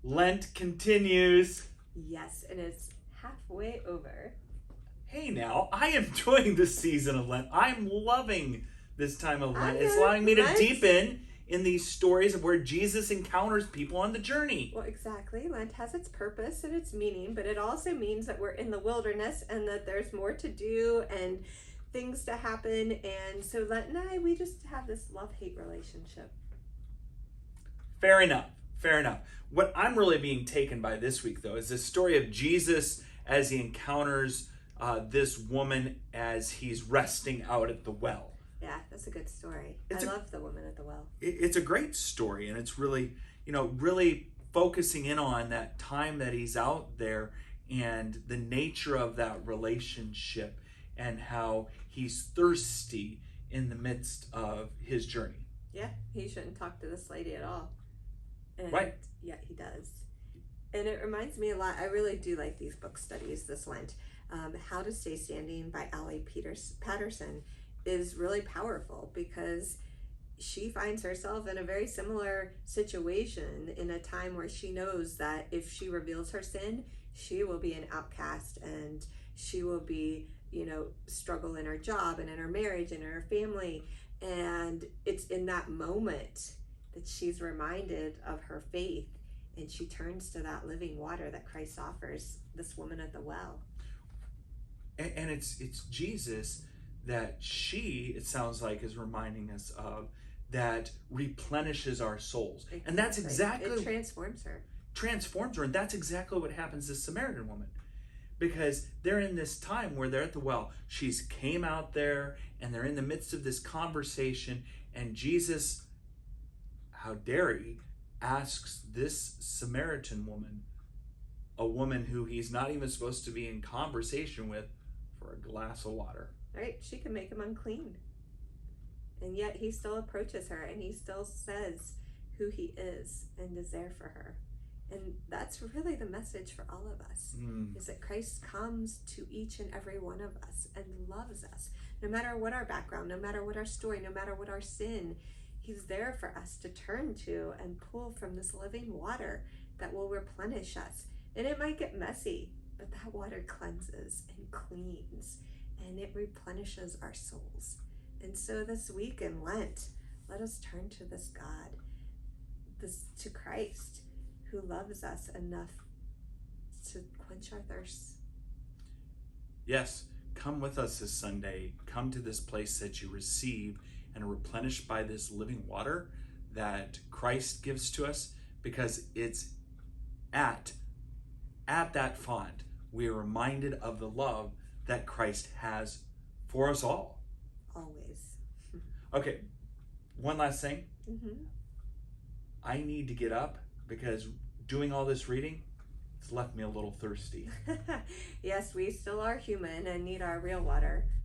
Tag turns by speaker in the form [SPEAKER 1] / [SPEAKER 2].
[SPEAKER 1] Lent continues.
[SPEAKER 2] Yes, and it's halfway over.
[SPEAKER 1] Hey now, I am enjoying this season of Lent. I'm loving this time of Lent. It's allowing me to
[SPEAKER 2] Lent.
[SPEAKER 1] deepen in these stories of where Jesus encounters people on the journey.
[SPEAKER 2] Well, exactly. Lent has its purpose and its meaning, but it also means that we're in the wilderness and that there's more to do and things to happen. And so Lent and I, we just have this love-hate relationship.
[SPEAKER 1] Fair enough. Fair enough. What I'm really being taken by this week, though, is the story of Jesus as he encounters this woman as he's resting out at the well.
[SPEAKER 2] Yeah, that's a good story. I love the woman at the well.
[SPEAKER 1] It's a great story, and it's really, really focusing in on that time that he's out there and the nature of that relationship and how he's thirsty in the midst of his journey.
[SPEAKER 2] Yeah, he shouldn't talk to this lady at all. And
[SPEAKER 1] right.
[SPEAKER 2] Yet he does. And it reminds me a lot, I really do like these book studies this Lent. How to Stay Standing by Allie Patterson is really powerful because she finds herself in a very similar situation in a time where she knows that if she reveals her sin, she will be an outcast and she will be, struggle in her job and in her marriage and in her family. And it's in that moment that she's reminded of her faith and she turns to that living water that Christ offers this woman at the well.
[SPEAKER 1] And it's Jesus that it sounds like, is reminding us of, that replenishes our souls. Exactly. And that's exactly...
[SPEAKER 2] It transforms her.
[SPEAKER 1] And that's exactly what happens to this Samaritan woman. Because they're in this time where they're at the well. She's came out there and they're in the midst of this conversation, and Jesus, how dare he, asks this Samaritan woman, a woman who he's not even supposed to be in conversation with, for a glass of water.
[SPEAKER 2] Right? She can make him unclean. And yet he still approaches her and he still says who he is and is there for her. And that's really the message for all of us, is that Christ comes to each and every one of us and loves us. No matter what our background, no matter what our story, no matter what our sin, he's there for us to turn to and pull from this living water that will replenish us. And it might get messy, but that water cleanses and cleans and it replenishes our souls. And so this week in Lent, let us turn to this God, to Christ, who loves us enough to quench our thirst.
[SPEAKER 1] Yes, come with us this Sunday. Come to this place that you receive and are replenished by this living water that Christ gives to us, because it's at that font we are reminded of the love that Christ has for us all.
[SPEAKER 2] Always.
[SPEAKER 1] Okay, one last thing.
[SPEAKER 2] Mm-hmm.
[SPEAKER 1] I need to get up because doing all this reading, it's left me a little thirsty.
[SPEAKER 2] Yes, we still are human and need our real water.